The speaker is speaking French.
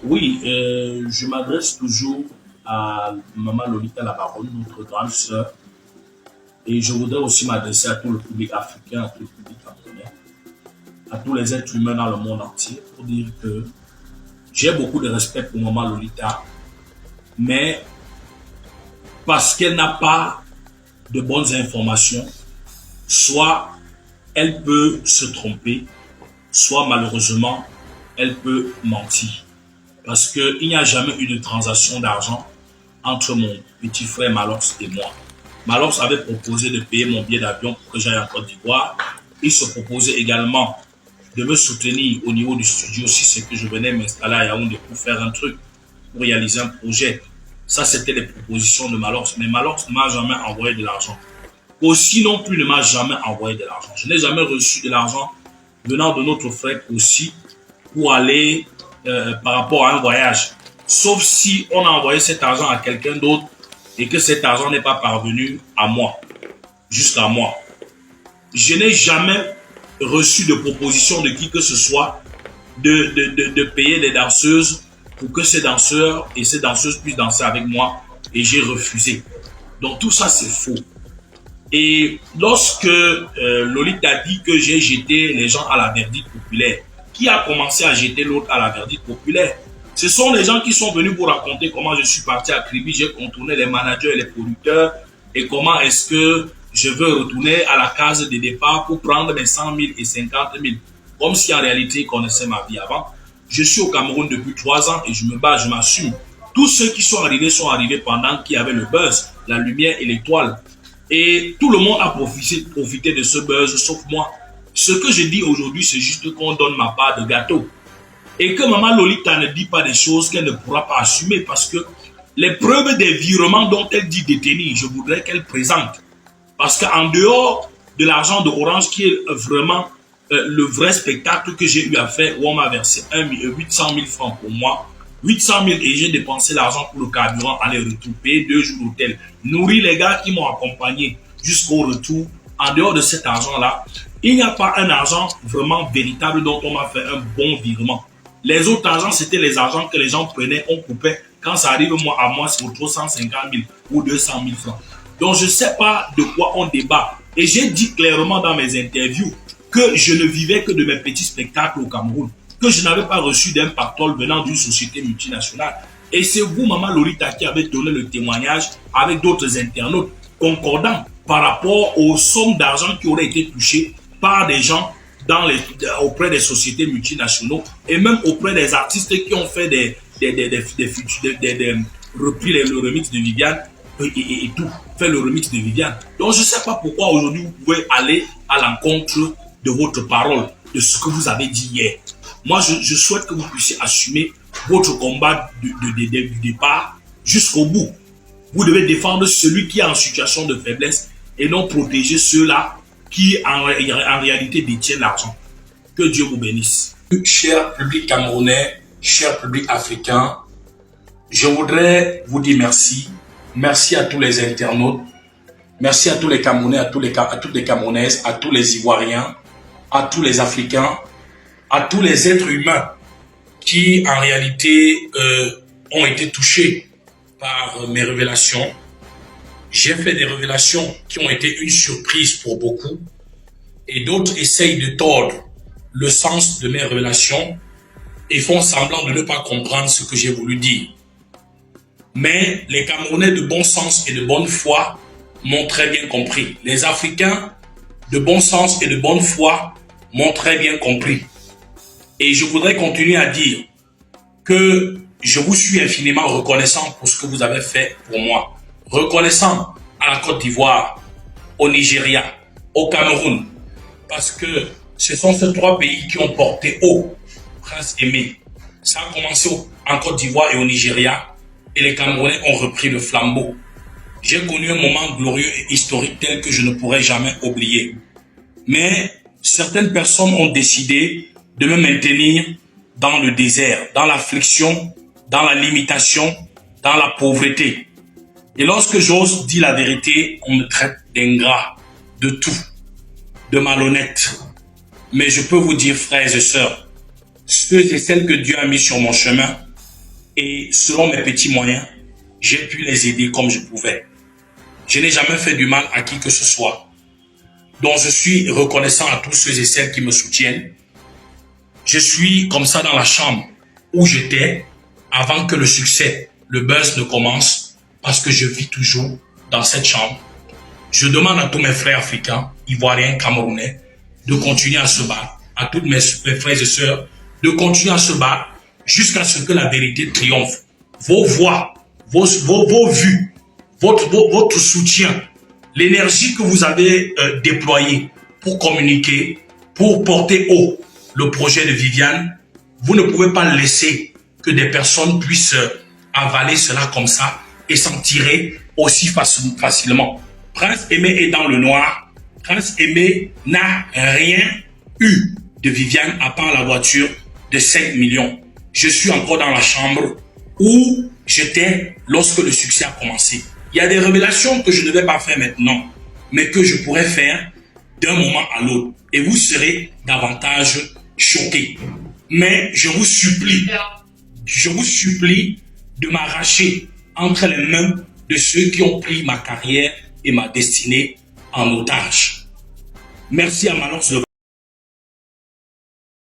Oui, je m'adresse toujours à Maman Lolita la Baronne, notre grande sœur, et je voudrais aussi m'adresser à tout le public africain, à tout le public camerounais, à tous les êtres humains dans le monde entier pour dire que j'ai beaucoup de respect pour Maman Lolita, mais parce qu'elle n'a pas de bonnes informations, soit elle peut se tromper, soit malheureusement, elle peut mentir. Parce qu'il n'y a jamais eu de transaction d'argent entre mon petit frère Malox et moi. Malox avait proposé de payer mon billet d'avion pour que j'aille en Côte d'Ivoire. Il se proposait également de me soutenir au niveau du studio si c'est que je venais m'installer à Yaoundé pour faire un truc, pour réaliser un projet. Ça, c'était les propositions de Malox. Mais Malox ne m'a jamais envoyé de l'argent. Aussi non plus ne m'a jamais envoyé de l'argent. Je n'ai jamais reçu de l'argent venant de notre frère aussi pour aller par rapport à un voyage. Sauf si on a envoyé cet argent à quelqu'un d'autre et que cet argent n'est pas parvenu à moi, jusqu'à moi. Je n'ai jamais reçu de proposition de qui que ce soit de payer des danseuses pour que ces danseurs et ces danseuses puissent danser avec moi et j'ai refusé. Donc tout ça c'est faux. Et lorsque Lolita dit que j'ai jeté les gens à la verdict populaire, qui a commencé à jeter l'autre à la verdict populaire? Ce sont les gens qui sont venus pour raconter comment je suis parti à Kribi, j'ai contourné les managers et les producteurs et comment est-ce que je veux retourner à la case de départ pour prendre mes 100 000 et 50 000. Comme si en réalité ils connaissaient ma vie avant. Je suis au Cameroun depuis 3 ans et je me bats, je m'assume. Tous ceux qui sont arrivés pendant qu'il y avait le buzz, la lumière et l'étoile. Et tout le monde a profité de ce buzz, sauf moi. Ce que je dis aujourd'hui, c'est juste qu'on donne ma part de gâteau. Et que Maman Lolita ne dit pas des choses qu'elle ne pourra pas assumer parce que les preuves des virements dont elle dit détenir, je voudrais qu'elle présente. Parce qu'en dehors de l'argent de Orange, qui est vraiment le vrai spectacle que j'ai eu à faire, où on m'a versé 800 000 francs pour moi, 800 000 et j'ai dépensé l'argent pour le carburant, aller-retour, payer 2 jours d'hôtel, nourrir les gars qui m'ont accompagné jusqu'au retour. En dehors de cet argent-là, il n'y a pas un argent vraiment véritable dont on m'a fait un bon virement. Les autres argents, c'était les argents que les gens prenaient, on coupait. Quand ça arrive à moi, c'est autour de 150 000 ou 200 000 francs. Donc, je ne sais pas de quoi on débat. Et j'ai dit clairement dans mes interviews que je ne vivais que de mes petits spectacles au Cameroun, que je n'avais pas reçu d'un pactole venant d'une société multinationale. Et c'est vous, Maman Lolita, qui avez donné le témoignage avec d'autres internautes concordants par rapport aux sommes d'argent qui auraient été touchées par des gens auprès des sociétés multinationales et même auprès des artistes qui ont fait des repris le remix de Viviane et tout, fait le remix de Viviane. Donc je ne sais pas pourquoi aujourd'hui vous pouvez aller à l'encontre de votre parole, de ce que vous avez dit hier. Moi, je souhaite que vous puissiez assumer votre combat du départ jusqu'au bout. Vous devez défendre celui qui est en situation de faiblesse et non protéger ceux-là qui en réalité détiennent l'argent. Que Dieu vous bénisse. Cher public camerounais, cher public africain, je voudrais vous dire merci. Merci à tous les internautes. Merci à tous les Camerounais, à toutes les Camerounaises, à tous les Ivoiriens, à tous les Africains, à tous les êtres humains qui en réalité ont été touchés par mes révélations. J'ai fait des révélations qui ont été une surprise pour beaucoup et d'autres essayent de tordre le sens de mes révélations et font semblant de ne pas comprendre ce que j'ai voulu dire. Mais les Camerounais de bon sens et de bonne foi m'ont très bien compris. Les Africains de bon sens et de bonne foi m'ont très bien compris. Et je voudrais continuer à dire que je vous suis infiniment reconnaissant pour ce que vous avez fait pour moi. Reconnaissant à la Côte d'Ivoire, au Nigeria, au Cameroun, parce que ce sont ces 3 pays qui ont porté haut Prince Aimé. Ça a commencé en Côte d'Ivoire et au Nigeria, et les Camerounais ont repris le flambeau. J'ai connu un moment glorieux et historique tel que je ne pourrai jamais oublier. Mais certaines personnes ont décidé de me maintenir dans le désert, dans l'affliction, dans la limitation, dans la pauvreté. Et lorsque j'ose dire la vérité, on me traite d'ingrat, de tout, de malhonnête. Mais je peux vous dire, frères et sœurs, ceux et celles que Dieu a mis sur mon chemin, Et selon mes petits moyens, j'ai pu les aider comme je pouvais. Je n'ai jamais fait du mal à qui que ce soit. Donc je suis reconnaissant à tous ceux et celles qui me soutiennent. Je suis comme ça dans la chambre où j'étais avant que le succès, le buzz ne commence, parce que je vis toujours dans cette chambre. Je demande à tous mes frères africains, ivoiriens, camerounais, de continuer à se battre, à tous mes frères et sœurs, de continuer à se battre jusqu'à ce que la vérité triomphe. Vos voix, vos vues, votre soutien, l'énergie que vous avez déployée pour communiquer, pour porter haut le projet de Viviane, vous ne pouvez pas laisser que des personnes puissent avaler cela comme ça et s'en tirer aussi facilement. Prince Aimé est dans le noir. Prince Aimé n'a rien eu de Viviane à part la voiture de 5 millions. Je suis encore dans la chambre où j'étais lorsque le succès a commencé. Il y a des révélations que je ne vais pas faire maintenant, mais que je pourrais faire d'un moment à l'autre. Et vous serez davantage choqués. Mais je vous supplie de m'arracher entre les mains de ceux qui ont pris ma carrière et ma destinée en otage. Merci à Malance de